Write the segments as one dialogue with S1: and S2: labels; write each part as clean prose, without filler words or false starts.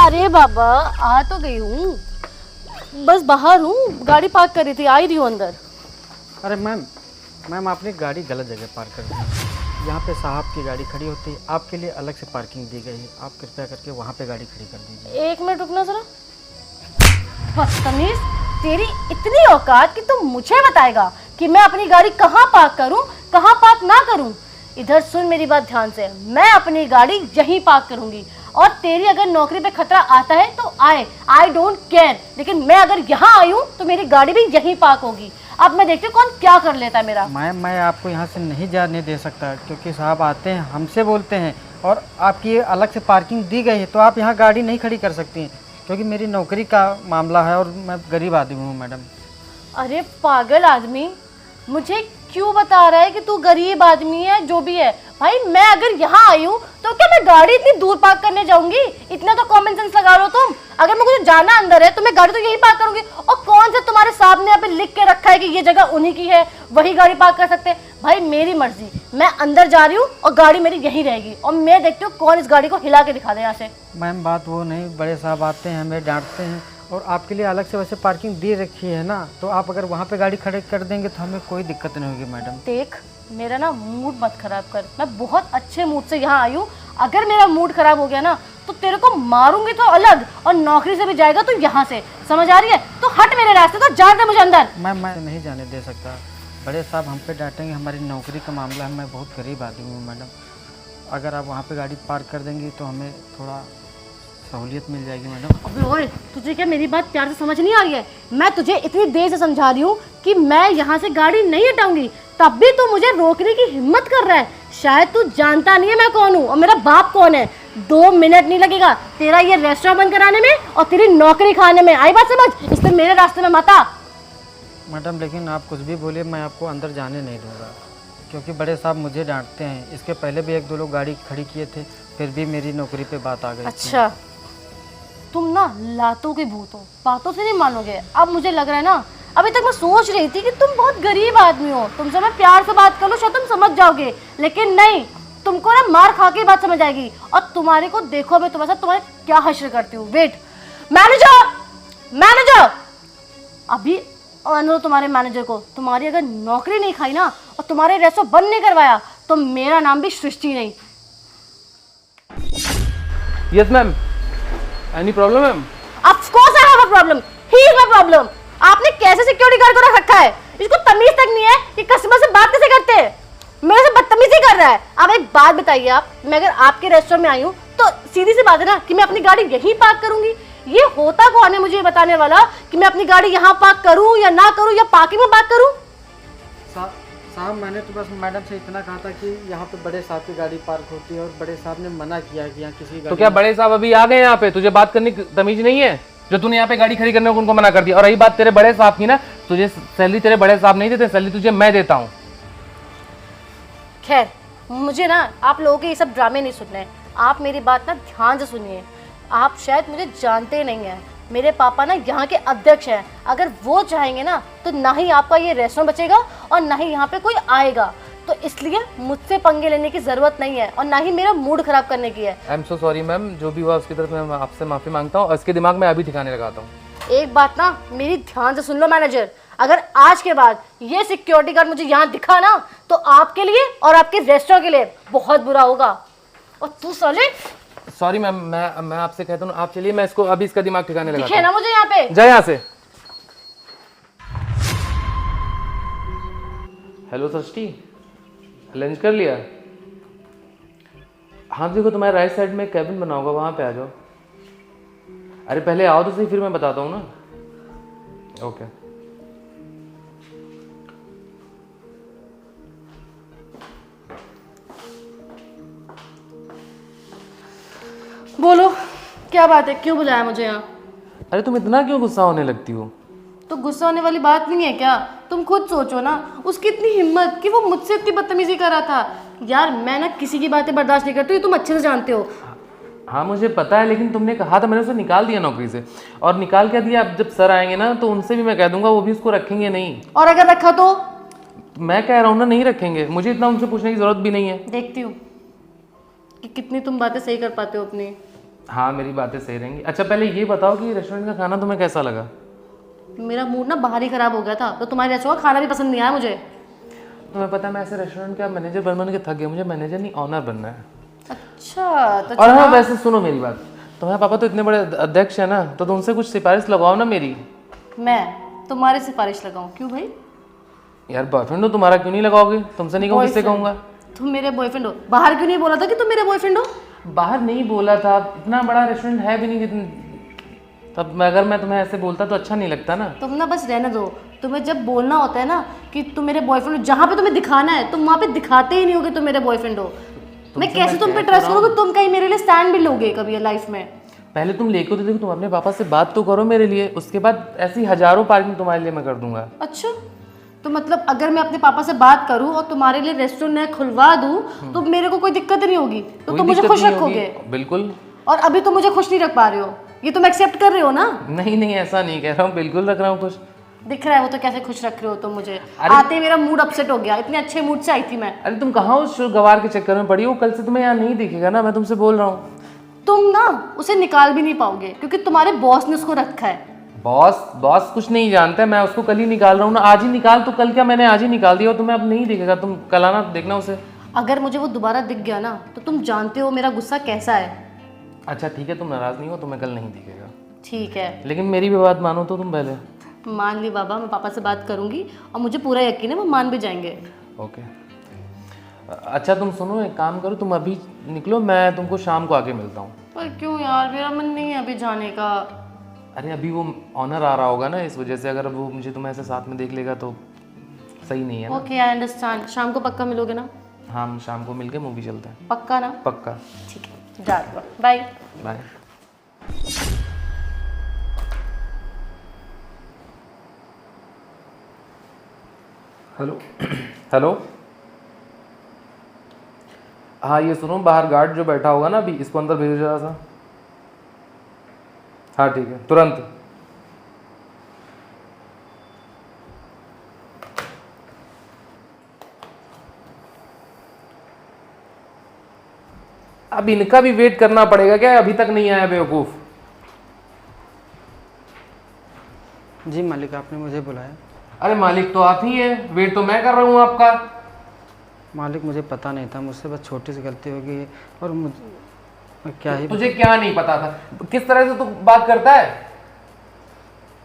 S1: अरे बाबा आ तो गई हूँ, बस बाहर हूँ, गाड़ी पार्क कर रही थी, आ ही रही हूँ अंदर।
S2: अरे मैम आपने गाड़ी गलत जगह पार्क कर दी। यहाँ पे साहब की गाड़ी खड़ी होती है, आपके लिए अलग से पार्किंग दी गई है। आप कृपया करके वहाँ पे गाड़ी खड़ी कर दीजिए।
S1: 1 मिनट रुकना जरा। बदतमीज, तेरी इतनी औकात कि तुम मुझे बताएगा कि मैं अपनी गाड़ी कहाँ पार्क करूँ, कहाँ पार्क ना करूँ। इधर सुन मेरी बात ध्यान से, मैं अपनी गाड़ी यहीं पार्क करूँगी और तेरी अगर नौकरी पे खतरा आता है तो आए, आई डोंट केयर, लेकिन मैं अगर यहाँ आई हूँ तो मेरी गाड़ी भी यहीं पार्क होगी। अब मैं देखती हूँ कौन क्या कर लेता है मेरा।
S2: मैम मैं आपको यहाँ से नहीं जाने दे सकता, क्योंकि साहब आते हैं हमसे बोलते हैं और आपकी ये अलग से पार्किंग दी गई है, तो आप यहाँ गाड़ी नहीं खड़ी कर सकती हैं, क्योंकि मेरी नौकरी का मामला है और मैं गरीब आदमी हूँ मैडम।
S1: अरे पागल आदमी, मुझे क्यों बता रहा है कि तू गरीब आदमी है? जो भी है भाई, मैं अगर यहाँ आई हूँ तो क्या मैं गाड़ी इतनी दूर पार्क करने जाऊंगी? इतना तो कॉमन सेंस लगा लो तुम। अगर मैं मुझे जाना अंदर है तो मैं गाड़ी तो यहीं पार्क करूंगी। और कौन सा तुम्हारे सामने यहाँ पे लिख के रखा है कि ये जगह उन्हीं की है, वही गाड़ी पार्क कर सकते हैं? भाई मेरी मर्जी, मैं अंदर जा रही हूँ और गाड़ी मेरी यहीं रहेगी और मैं देखती हूँ कौन इस गाड़ी को हिला के दिखा दे यहाँ से।
S2: मैम बात वो नहीं, बड़े साहब आते हैं हमें डांटते हैं और आपके लिए अलग से वैसे पार्किंग दे रखी है ना, तो आप अगर वहाँ पे गाड़ी खड़े कर देंगे तो हमें कोई दिक्कत नहीं होगी मैडम।
S1: देख, मेरा ना मूड मत खराब कर, मैं बहुत अच्छे मूड से यहाँ आई हूँ। अगर मेरा मूड खराब हो गया ना तो तेरे को मारूंगी तो अलग, और नौकरी से भी जाएगा तो यहाँ से, समझ आ रही है? तो हट मेरे रास्ते, तो जा दे मुझे अंदर।
S2: मैं नहीं जाने दे सकता, बड़े साहब हम पे डांटेंगे, हमारी नौकरी का मामला है, मैं बहुत गरीब आदमी हूँ मैडम। अगर आप वहाँ पे गाड़ी पार्क कर देंगी तो हमें थोड़ा सहूलियत मिल जाएगी मैडम।
S1: अबे ओए, तुझे क्या मेरी बात प्यार से समझ नहीं आ रही है? मैं तुझे इतनी देर से समझा रही हूँ कि मैं यहाँ से गाड़ी नहीं हटाऊंगी, तब भी तू मुझे रोकने की हिम्मत कर रहा है। शायद तू जानता नहीं है मैं कौन हूँ और मेरा बाप कौन है। 2 मिनट नहीं लगेगा तेरा ये रेस्टोरेंट बंद कराने में और तेरी नौकरी खाने में। आई बात समझ? इसलिए मेरे रास्ते में मत आ।
S2: मैडम लेकिन आप कुछ भी बोलिए, मैं आपको अंदर जाने नहीं दूंगा, क्योंकि बड़े साहब मुझे डांटते हैं। इसके पहले भी 1-2 लोग गाड़ी खड़ी किए थे, फिर भी मेरी नौकरी पे बात आ गई।
S1: अच्छा, तुम ना लातों के भूत हो, बातों से नहीं मानोगे। अब मुझे लग रहा है ना, अभी तक मैं सोच रही थी कि तुम बहुत गरीब आदमी हो, तुमसे मैं प्यार से बात कर लूं शायद तुम समझ जाओगे, लेकिन नहीं, तुमको ना मार खा के बात समझ आएगी। और तुम्हारे को देखो, मैं तुम्हारे साथ तुम्हारे क्या हश्र करती हूँ। वेट, मैनेजर, मैनेजर, अभी आने तुम्हारे मैनेजर को। तुम्हारी अगर नौकरी नहीं खाई ना और तुम्हारे रेस्टोरेंट बंद नहीं करवाया तो मेरा नाम भी सृष्टि नहीं।
S3: Yes ma'am, any problem ma'am?
S1: Of course I have a problem, he is my problem. आपने कैसे सिक्योरिटी गार्ड को रख रखा है? इसको तमीज तक नहीं है कि कस्टमर से बात कैसे करते हैं। मेरे से बदतमीजी कर रहा है। अब एक बात बताइए आप, मैं अगर आपके रेस्टोरेंट में आई हूँ तो सीधी सी बात है ना कि मैं अपनी गाड़ी यहीं पार्क करूंगी। ये होता कौन है मुझे बताने वाला कि मैं अपनी गाड़ी यहाँ पार्क करूँ या ना करूँ, या पार्किंग में पार्क करूँ?
S2: साहब मैंने तो बस मैडम से इतना कहा था कि यहाँ पे बड़े साहब की गाड़ी पार्क होती है और बड़े साहब ने मना किया कि यहाँ किसी
S3: तो क्या बड़े साहब अभी आ गए यहाँ पे? तुझे बात करने की तमीज नहीं है? जो तूने यहाँ पे गाड़ी खड़ी करने को उनको मना कर दिया। और रही बात तेरे बड़े साहब की ना, तुझे सैलरी तेरे बड़े साहब नहीं देते, सैलरी तुझे मैं देता हूँ।
S1: खैर, मुझे ना आप लोगों के ये सब ड्रामे नहीं सुनने हैं। आप मेरी बात ना ध्यान से सुनिए। आप शायद मुझे जानते नहीं हैं, मेरे पापा ना यहाँ के अध्यक्ष हैं। अगर वो चाहेंगे ना तो ना ही आपका ये रेस्टोरेंट बचेगा और ना ही यहाँ पे कोई आएगा। तो इसलिए मुझसे पंगे लेने की जरूरत नहीं है और ना ही मेरा मूड खराब करने की है।
S3: I am so sorry ma'am, जो भी हुआ उसकी तरफ मैं आपसे माफी मांगता हूँ और इसके दिमाग में अभी ठिकाने लगाता हूँ।
S1: एक बात ना मेरी ध्यान से सुन लो मैनेजर, अगर आज के बाद ये सिक्योरिटी गार्ड मुझे यहाँ दिखा ना तो आपके लिए और आपके रेस्टोरेंट के लिए बहुत बुरा होगा। और तू साले,
S3: सॉरी मैम, मैं आपसे कहता हूँ, आप चलिए, मैं इसको अभी इसका दिमाग ठिकाने लगाता
S1: दिखे ना मुझे यहाँ पे।
S3: जा यहाँ से। हेलो सृष्टि, लंच कर लिया? हाँ देखो, तुम्हारे राइट साइड में कैबिन बना होगा, वहाँ पे आ जाओ। अरे पहले आओ तो सही, फिर मैं बताता हूँ ना। ओके।
S1: बोलो क्या बात है, क्यों बुलाया मुझे यहाँ?
S3: अरे तुम इतना क्यों गुस्सा होने लगती हो?
S1: तो गुस्सा होने वाली बात नहीं है क्या? तुम खुद सोचो ना, उसकी इतनी हिम्मत कि वो मुझसे इतनी बदतमीजी कर रहा था। यार मैं ना किसी की बातें बर्दाश्त नहीं करती, ये तुम अच्छे से जानते हो।
S3: हाँ मुझे पता है, लेकिन तुमने कहा था, मैंने उसे निकाल दिया नौकरी से। और निकाल क्या दिया? अब जब सर आएंगे ना तो उनसे भी मैं कह दूंगा, वो भी उसको रखेंगे नहीं।
S1: और अगर रखा तो?
S3: मैं कह रहा हूँ ना, नहीं रखेंगे। मुझे इतना उनसे पूछने की जरूरत भी नहीं है।
S1: देखती हूँ कि कितनी तुम बातें सही कर पाते हो अपनी।
S3: हाँ मेरी बातें सही रहेंगी। अच्छा पहले ये बताओ कि रेस्टोरेंट का खाना तुम्हें कैसा लगा?
S1: मेरा मूड ना बाहर ही खराब हो गया था, तो तुम्हारे रेस्टोरेंट का खाना भी पसंद नहीं आया मुझे।
S3: तुम्हें पता है मैं ऐसे रेस्टोरेंट का मैनेजर बन के थक गया, मुझे मैनेजर नहीं ऑनर बनना है।
S1: अच्छा तो
S3: और हाँ वैसे सुनो मेरी बात, तुम्हारे पापा तो इतने बड़े अध्यक्ष है ना, तो तुमसे कुछ सिफारिश लगवाओ ना मेरी।
S1: मैं तुम्हारी सिफारिश लगाऊं? क्यों भाई?
S3: यार बॉयफ्रेंड हो तुम्हारा, क्यों नहीं लगाओगे? तुमसे नहीं कहूँ, किससे कहूँगा?
S1: तुम मेरे बॉयफ्रेंड हो? बाहर क्यों नहीं बोला था कि तुम मेरे बॉयफ्रेंड हो?
S3: बाहर नहीं बोला था, इतना बड़ा रेस्टोरेंट है भी नहीं जितने, तब अगर मैं तुम्हें ऐसे बोलता तो अच्छा नहीं लगता ना।
S1: तुम ना बस रहने दो, तुम्हें जब बोलना होता है ना कि तुम मेरे बॉयफ्रेंड हो, जहाँ पे तुम्हें दिखाना है तुम वहाँ पे दिखाते ही नहीं होगे तुम मेरे बॉयफ्रेंड हो। मैं कैसे तुम पे ट्रस्ट करूँगी? तुम कहीं मेरे लिए स्टैंड भी लोगे कभी लाइफ में?
S3: पहले तुम लेके तो देखो, तुम अपने पापा से बात तो करो मेरे लिए, उसके बाद ऐसी हजारों पार्किंग तुम्हारे लिए मैं कर दूंगा।
S1: अच्छा तो मतलब अगर मैं अपने पापा से बात करूं और तुम्हारे लिए रेस्टोरेंट नया खुलवा दूं तो मेरे को कोई दिक्कत नहीं होगी, तो तुम मुझे खुश रखोगे?
S3: बिल्कुल।
S1: और अभी तुम मुझे खुश नहीं रख पा रहे हो, ये तुम एक्सेप्ट कर रहे हो ना?
S3: नहीं नहीं ऐसा नहीं कह रहा हूँ, बिल्कुल रख रहा हूँ खुश।
S1: दिख रहा है वो तो कैसे खुश रख रहे हो तुम मुझे। आते ही मेरा मूड अपसेट हो गया, इतने अच्छे मूड से आई थी मैं।
S3: अरे तुम कहाँ उस गवार के चक्कर में पड़ी हो? कल से तुम्हें यहाँ नहीं दिखेगा ना, मैं तुमसे बोल रहा हूँ।
S1: तुम ना उसे निकाल भी नहीं पाओगे क्योंकि तुम्हारे बॉस ने उसको रखा है।
S3: बॉस कुछ नहीं जानता है, मैं उसको कल ही निकाल रहा हूँ ना, आज ही निकाल। तो कल क्या मैंने आज ही निकाल दिया और तुम्हें अब नहीं दिखेगा, तुम कल आना देखना उसे।
S1: अगर मुझे वो दोबारा दिख गया ना तो तुम जानते हो मेरा गुस्सा कैसा है।
S3: अच्छा ठीक है, तुम नाराज नहीं हो, तुम्हें कल नहीं दिखेगा।
S1: ठीक है,
S3: लेकिन मेरी भी बात मानो तो तुम पहले।
S1: मान ली बाबा, मैं पापा से बात करूंगी और मुझे पूरा यकीन है वो मान भी जाएंगे।
S3: ओके। अच्छा तुम सुनो, एक काम करो, तुम अभी निकलो, मैं तुमको शाम को आके मिलता हूँ।
S1: पर क्यों यार, मेरा मन नहीं है अभी जाने का।
S3: अरे अभी वो ऑनर आ रहा होगा ना, इस वजह से अगर वो मुझे तुम्हें ऐसे साथ में देख लेगा तो सही नहीं है ना।
S1: Okay I understand. शाम को पक्का मिलोगे ना?
S3: हाँ हम शाम को मिलके मूवी चलते हैं।
S1: पक्का ना?
S3: पक्का।
S1: ठीक है, जा रही हूँ, बाय
S3: बाय। Hello hello. हाँ ये सुनो, बाहर गार्ड जो बैठा होगा ना अभी, इसको अंदर भेजो जरा सा। हाँ ठीक है, तुरंत। अब इनका भी वेट करना पड़ेगा क्या? अभी तक नहीं आया बेवकूफ।
S2: जी मालिक, आपने मुझे बुलाया?
S3: अरे मालिक तो आप ही है, वेट तो मैं कर रहा हूँ आपका।
S2: मालिक मुझे पता नहीं था, मुझसे बस छोटी सी गलती हो गई और मुझे क्या ही।
S3: तुझे क्या नहीं पता था? किस तरह से तू बात करता है?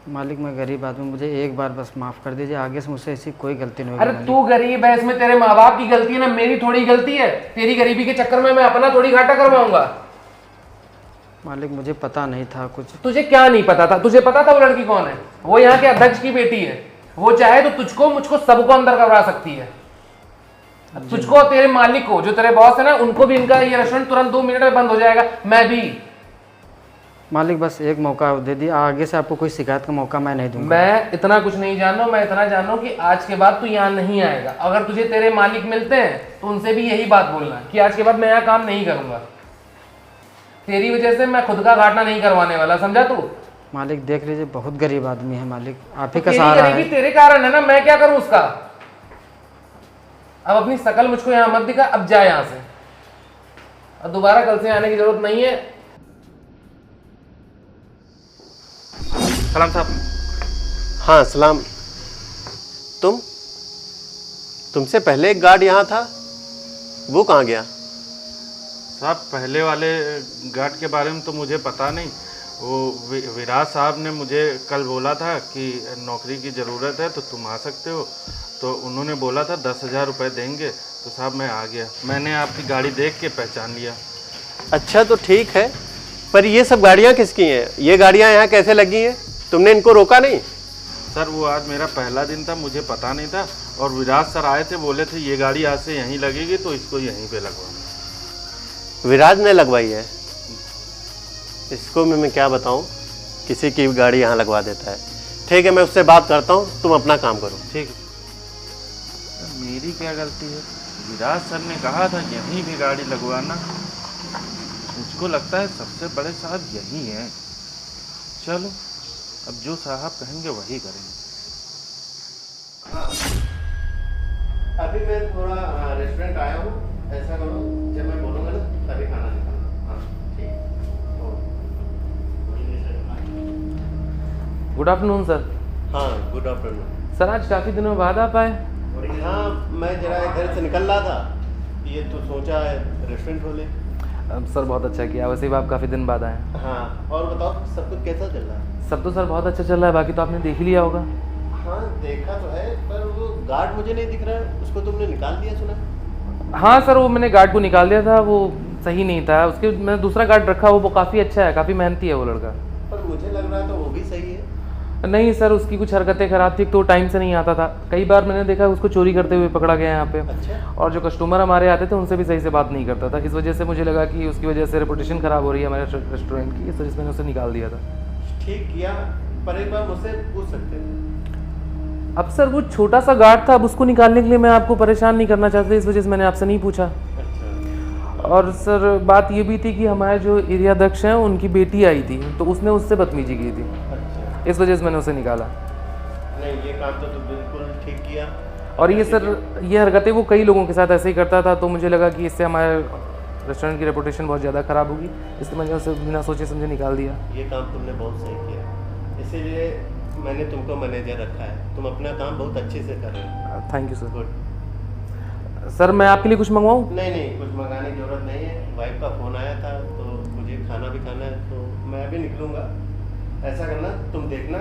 S2: मालिक मैं गरीब आदमी, मुझे एक बार बस माफ़ कर दीजिए, आगे से मुझसे ऐसी कोई गलती नहीं होगी।
S3: अरे तू गरीब है, इसमें तेरे माँ बाप की गलती है ना, मेरी थोड़ी गलती है। तेरी गरीबी के चक्कर में मैं अपना थोड़ी घाटा करवाऊंगा।
S2: मालिक मुझे पता नहीं था कुछ।
S3: तुझे क्या नहीं पता था? तुझे पता था वो लड़की कौन है? वो यहाँ के अध्यक्ष की बेटी है। वो चाहे तो तुझको मुझको सबको अंदर करवा सकती है। तुझको, तेरे मालिक को, जो तेरे बॉस है ना, उनको भी इनका ये रेस्टोरेंट तुरंत 2 मिनट में बंद हो जाएगा। मैं भी।
S2: मालिक बस एक मौका दे दिया, आगे से आपको कोई शिकायत का मौका मैं नहीं दूंगा।
S3: मैं इतना कुछ नहीं जान रहा हूँ, मैं इतना जान रहा हूँ कि आज के बाद तू यहाँ नहीं आएगा। अगर तुझे तेरे मालिक मिलते हैं तो उनसे भी यही बात बोलना कि आज के बाद मैं यहाँ काम नहीं करूंगा। तेरी वजह से मैं खुद का घाटा नहीं करवाने वाला, समझा तू?
S2: मालिक देख लीजिए, बहुत गरीब आदमी है मालिक, आप ही का
S3: तेरी
S2: सहारा
S3: गरीबी
S2: है।
S3: तेरे कारण है ना, मैं क्या करूं उसका? अब अपनी शकल मुझको यहाँ मत दिखा, अब जा यहाँ से। अब दोबारा कल से आने की जरूरत नहीं है। सलाम साहब।
S4: हाँ सलाम। तुमसे पहले एक गार्ड यहाँ था, वो कहाँ गया?
S5: साहब पहले वाले गार्ड के बारे में तो मुझे पता नहीं। वो विराज साहब ने मुझे कल बोला था कि नौकरी की ज़रूरत है तो तुम आ सकते हो, तो उन्होंने बोला था 10,000 रुपये देंगे, तो साहब मैं आ गया। मैंने आपकी गाड़ी देख के पहचान लिया।
S4: अच्छा तो ठीक है, पर ये सब गाड़ियाँ किसकी हैं? ये गाड़ियाँ यहाँ कैसे लगी हैं? तुमने इनको रोका नहीं?
S5: सर वो आज मेरा पहला दिन था, मुझे पता नहीं था, और विराज सर आए थे, बोले थे ये गाड़ी आज से यहीं लगेगी तो इसको यहीं पे लगवाना।
S4: विराज ने लगवाई है? इसको मैं क्या बताऊँ, किसी की भी गाड़ी यहाँ लगवा देता है। ठीक है मैं उससे बात करता हूँ, तुम अपना काम करो।
S5: ठीक है। मेरी क्या गलती है? विराज सर ने कहा था यहीं भी गाड़ी लगवाना, मुझको लगता है सबसे बड़े साहब यही हैं। चलो अब जो साहब कहेंगे वही करेंगे।
S4: अभी मैं थोड़ा रेस्टोरेंट आया हूँ, ऐसा करो जब मैं बोलूँगा ना तभी खाना निकालना। हाँ ठीक।
S3: Good afternoon sir.
S4: हाँ, गुड आफ्टरनून।
S3: सर आज काफ़ी दिनों बाद आप आए।
S4: हाँ, मैं जरा घर से निकल रहा था, ये तो सोचा है रेस्टोरेंट खोले।
S3: सर बहुत अच्छा किया, वैसे भी आप काफ़ी दिन बाद आए।
S4: हाँ, और बताओ सब कुछ कैसा चल रहा है?
S3: सब तो सर बहुत अच्छा चल रहा है, बाकी तो आपने देख ही लिया होगा।
S4: हाँ, देखा तो है, पर वो गार्ड मुझे नहीं दिख रहा है, उसको तुमने निकाल दिया सुना?
S3: हाँ सर, वो मैंने गार्ड को निकाल दिया था, वो सही नहीं था। उसके मैंने दूसरा गार्ड रखा, वो काफ़ी अच्छा है, काफ़ी मेहनती है वो लड़का।
S4: पर मुझे लग रहा था वो भी सही है।
S3: नहीं सर, उसकी कुछ हरकतें ख़राब थी, तो टाइम से नहीं आता था। कई बार मैंने देखा उसको चोरी करते हुए पकड़ा गया यहाँ पे।
S4: अच्छा।
S3: और जो कस्टमर हमारे आते थे उनसे भी सही से बात नहीं करता था। इस वजह से मुझे लगा कि उसकी वजह से रेपुटेशन ख़राब हो रही है हमारे रेस्टोरेंट की, इस वजह से मैंने उसे निकाल दिया था।
S4: ठीक किया, पर एक बार मुझसे पूछ सकते थे।
S3: अब सर वो छोटा सा गार्ड था, अब उसको निकालने के लिए मैं आपको परेशान नहीं करना चाहता, इस वजह से मैंने आपसे नहीं पूछा।
S4: अच्छा।
S3: और सर बात ये भी थी कि हमारे जो एरिया अध्यक्ष हैं उनकी बेटी आई थी, तो उसने उससे बदतमीजी की थी,
S4: अच्छा।
S3: इस वजह से मैंने उसे निकाला।
S4: नहीं, ये काम तो बिल्कुल ठीक किया।
S3: और ये सर ये हरकतें वो कई लोगों के साथ ऐसे ही करता था, तो मुझे लगा कि इससे हमारे रेस्टोरेंट की रेपुटेशन बहुत ज़्यादा ख़राब होगी, इसलिए मैंने उसे बिना सोचे समझे निकाल दिया।
S4: ये काम तुमने बहुत सही किया, इसीलिए मैंने तुमको मैनेजर रखा है। तुम अपना काम बहुत अच्छे से कर रहे हो।
S3: Thank you sir.
S4: Good.
S3: Sir मैं आपके लिए कुछ मंगवाऊँ?
S4: नहीं नहीं, कुछ मंगाने की जरूरत नहीं है। वाइफ का फ़ोन आया था, तो मुझे खाना भी खाना है, तो मैं अभी निकलूँगा। ऐसा करना, तुम देखना,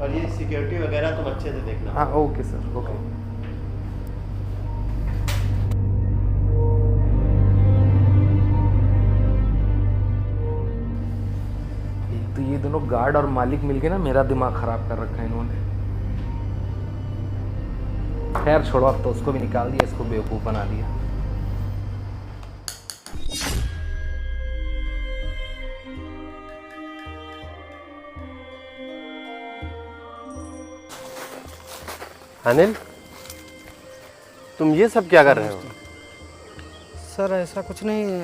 S4: और ये सिक्योरिटी वगैरह तुम अच्छे से देखना।
S3: हाँ ओके सर, ओके। एक तो ये दोनों गार्ड और मालिक मिलके ना मेरा दिमाग खराब कर रखा है इन्होंने। खैर छोड़ो, अब तो उसको भी निकाल दिया, इसको बेवकूफ़ बना दिया।
S4: अनिल, तुम ये सब क्या कर रहे हो?
S2: सर ऐसा कुछ नहीं,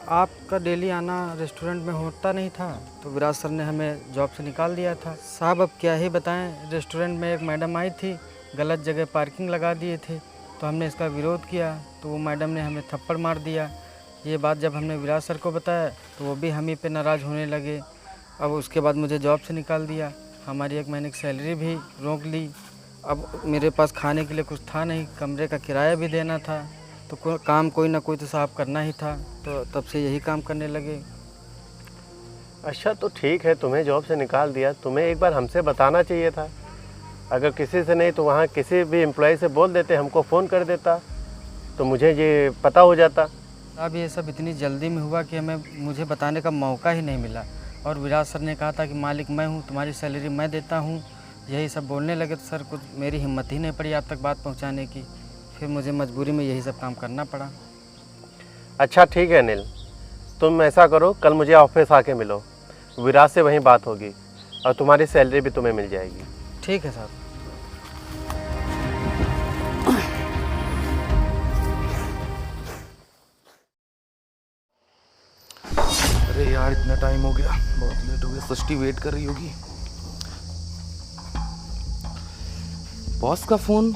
S2: आपका डेली आना रेस्टोरेंट में होता नहीं था, तो विराज सर ने हमें जॉब से निकाल दिया था। साहब अब क्या ही बताएं, रेस्टोरेंट में एक मैडम आई थी, गलत जगह पार्किंग लगा दिए थे, तो हमने इसका विरोध किया, तो वो मैडम ने हमें थप्पड़ मार दिया। ये बात जब हमने विराज सर को बताया तो वो भी हम ही पे नाराज़ होने लगे। अब उसके बाद मुझे जॉब से निकाल दिया, हमारी 1 महीने की सैलरी भी रोक ली। अब मेरे पास खाने के लिए कुछ था नहीं, कमरे का किराया भी देना था, तो काम कोई ना कोई तो साहब करना ही था, तो तब से यही काम करने लगे।
S4: अच्छा, तो ठीक है, तुम्हें जॉब से निकाल दिया, तुम्हें एक बार हमसे बताना चाहिए था। अगर किसी से नहीं तो वहाँ किसी भी एम्प्लॉय से बोल देते, हमको फ़ोन कर देता, तो मुझे ये पता हो जाता।
S2: अब ये सब इतनी जल्दी में हुआ कि मुझे बताने का मौका ही नहीं मिला। और विराज सर ने कहा था कि मालिक मैं हूँ, तुम्हारी सैलरी मैं देता हूँ, यही सब बोलने लगे, तो सर कुछ मेरी हिम्मत ही नहीं पड़ी आप तक बात पहुँचाने की। फिर मुझे मजबूरी में यही सब काम करना पड़ा।
S4: अच्छा ठीक है अनिल, तुम ऐसा करो, कल मुझे ऑफिस आके मिलो, विराज से वहीं बात होगी और तुम्हारी सैलरी भी तुम्हें मिल जाएगी।
S2: ठीक है साहब।
S3: अरे यार इतना टाइम हो गया, बहुत लेट हो गया, सृष्टि वेट कर रही होगी। बॉस का फ़ोन,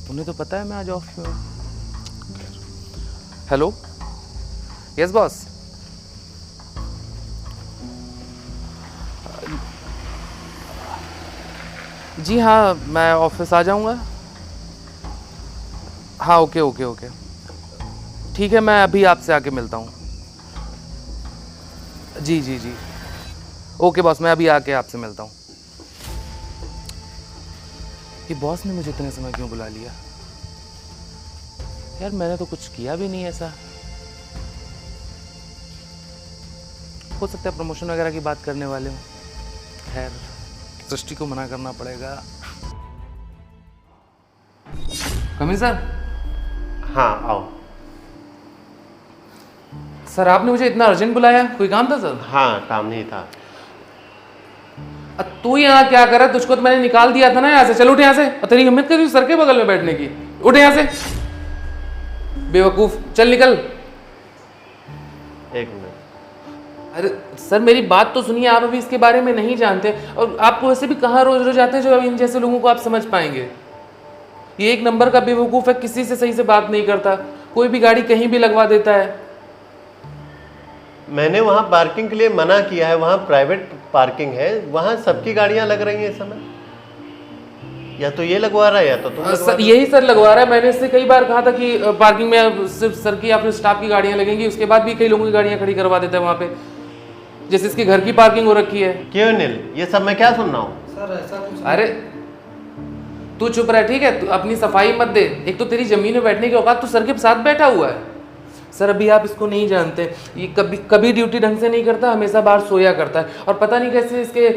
S3: उन्हें तो पता है मैं आज ऑफ पे हूँ। Hello, yes boss. जी हाँ, मैं ऑफिस आ जाऊँगा। हाँ ओके ओके ओके, ठीक है, मैं अभी आपसे आके मिलता हूँ। जी जी जी, ओके बॉस, मैं अभी आके आपसे मिलता हूँ। ये बॉस ने मुझे इतने समय क्यों बुला लिया यार? मैंने तो कुछ किया भी नहीं ऐसा। हो सकता है प्रमोशन वगैरह की बात करने वाले हो। खैर सृष्टि को मना करना पड़ेगा। Commissioner sir.
S4: हाँ आओ।
S3: सर आपने मुझे इतना अर्जेंट बुलाया, कोई काम था सर?
S4: हाँ, काम नहीं था।
S3: तू यहाँ क्या कर रहा है? तुझको तो मैंने निकाल दिया था ना यहाँ से। चल उठ यहाँ से, और तेरी हिम्मत करी सर के बगल में बैठने की। उठ यहाँ से बेवकूफ, चल निकल।
S4: एक मिनट।
S3: अरे सर मेरी बात तो सुनिए, आप अभी इसके बारे में नहीं जानते, और आपको वैसे भी कहाँ रोज रोज आते हैं जो इन जैसे लोगों को आप समझ पाएंगे। ये एक नंबर का बेवकूफ है, किसी से सही से बात नहीं करता, कोई भी गाड़ी कहीं भी लगवा देता है।
S4: मैंने वहाँ पार्किंग के लिए मना किया है, वहाँ प्राइवेट पार्किंग है वहाँ सबकी गाड़ियाँ लग रही हैं इस समय। या तो ये लगवा रहा है या तो तुम लगवा
S3: सर
S4: रहे
S3: यही सर लगवा रहा है। मैंने इससे कई बार कहा था कि पार्किंग में सिर्फ सर की या फिर स्टाफ की गाड़ियां लगेंगी, उसके बाद भी कई लोगों की गाड़ियां खड़ी करवा देता है वहाँ पे, जैसे इसके घर की पार्किंग हो रखी है।
S4: हो। क्यों नील, ये सब मैं क्या सुन रहा हूँ?
S2: सर ऐसा कुछ
S3: अरे तू चुप रह, ठीक है? तू अपनी सफाई मत दे। एक तो तेरी जमीन में बैठने की औकात, तू सर के साथ बैठा हुआ है। सर अभी आप इसको नहीं जानते, ये कभी ड्यूटी ढंग से नहीं करता, हमेशा बाहर सोया करता है, और पता नहीं कैसे इसके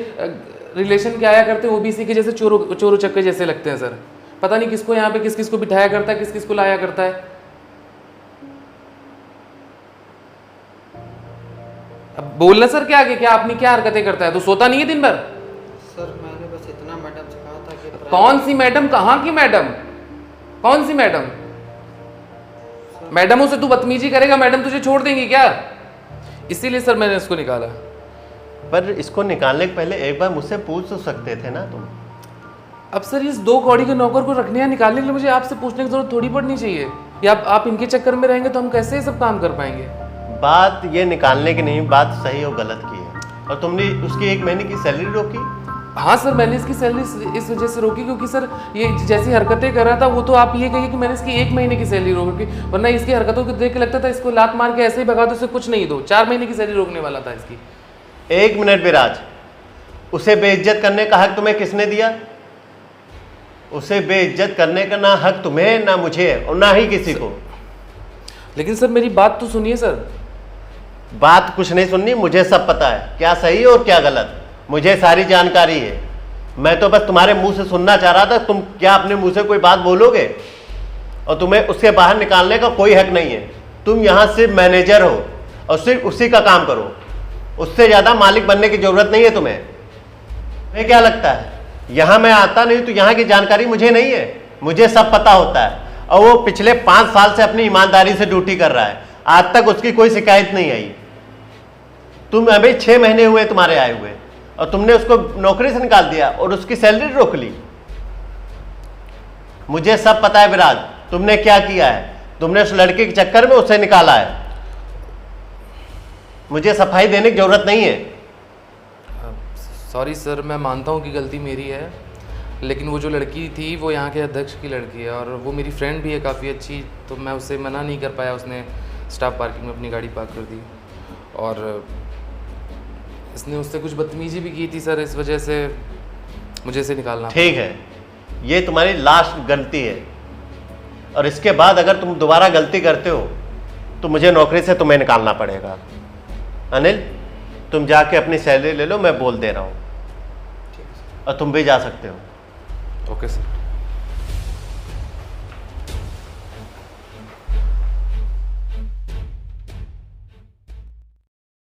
S3: रिलेशन के आया करते हैं, ओबीसी के जैसे चोरों चक्के जैसे लगते हैं सर। पता नहीं किसको यहाँ पे किस किस को बिठाया करता है, किस किस को लाया करता है। अब बोलना सर क्या आगे, क्या अपनी क्या हरकतें करता है? तो सोता नहीं है दिन भर?
S2: सर मैंने बस इतना मैडम से कहा था कि
S3: कौन सी मैडम? कहाँ की मैडम? कौन सी मैडम? मैडमों से तू बदतमीजी करेगा, मैडम तुझे छोड़ देंगी क्या? इसीलिए सर मैंने इसको निकाला।
S4: पर इसको निकालने के पहले एक बार मुझसे पूछ तो सकते थे ना तुम।
S3: अब सर इस 2 कौड़ी के नौकर को रखने या निकालने के लिए मुझे आपसे पूछने की जरूरत थोड़ी पड़नी चाहिए, या आप इनके चक्कर में रहेंगे तो हम कैसे ये सब काम कर पाएंगे?
S4: बात ये निकालने की नहीं, बात सही और गलत की है। और तुमने उसकी 1 महीने की सैलरी रोकी।
S3: हाँ सर, मैंने इसकी सैलरी इस वजह से रोकी क्योंकि सर ये जैसी हरकतें कर रहा था, वो तो आप ये कहिए कि मैंने इसकी 1 महीने की सैलरी रोकी, वरना इसकी हरकतों को देख के लगता था इसको लात मार के ऐसे ही भगा दो, इसे कुछ नहीं दो। 4 महीने की सैलरी रोकने वाला था इसकी।
S4: 1 मिनट विराज, उसे बेइज्जत करने का हक तुम्हें किसने दिया? उसे बेइज्जत करने का ना हक तुम्हें, ना मुझे है, और ना ही किसी को।
S3: लेकिन सर मेरी बात तो सुनिए सर।
S4: बात कुछ नहीं सुननी, मुझे सब पता है, क्या सही और क्या गलत, मुझे सारी जानकारी है। मैं तो बस तुम्हारे मुंह से सुनना चाह रहा था, तुम क्या अपने मुंह से कोई बात बोलोगे? और तुम्हें उसके बाहर निकालने का कोई हक नहीं है। तुम यहाँ सिर्फ मैनेजर हो और सिर्फ उसी का काम करो, उससे ज़्यादा मालिक बनने की ज़रूरत नहीं है तुम्हें। तुम्हें क्या लगता है यहाँ मैं आता नहीं तो यहाँ की जानकारी मुझे नहीं है? मुझे सब पता होता है, और वो पिछले 5 साल से अपनी ईमानदारी से ड्यूटी कर रहा है, आज तक उसकी कोई शिकायत नहीं आई। तुम अभी 6 महीने हुए तुम्हारे आए हुए, और तुमने उसको नौकरी से निकाल दिया और उसकी सैलरी रोक ली। मुझे सब पता है विराज, तुमने क्या किया है। तुमने उस लड़के के चक्कर में उसे निकाला है। मुझे सफाई देने की जरूरत नहीं है।
S3: सॉरी सर, मैं मानता हूँ कि गलती मेरी है, लेकिन वो जो लड़की थी वो यहाँ के अध्यक्ष की लड़की है, और वो मेरी फ्रेंड भी है काफ़ी अच्छी, तो मैं उससे मना नहीं कर पाया। उसने स्टाफ पार्किंग में अपनी गाड़ी पार्क कर दी, और इसने उससे कुछ बदतमीजी भी की थी सर, इस वजह से मुझे इसे निकालना।
S4: ठीक है, ये तुम्हारी लास्ट गलती है, और इसके बाद अगर तुम दोबारा गलती करते हो तो मुझे नौकरी से तुम्हें निकालना पड़ेगा। अनिल, तुम जाके अपनी सैलरी ले लो, मैं बोल दे रहा हूँ, और तुम भी जा सकते हो।
S3: Okay sir.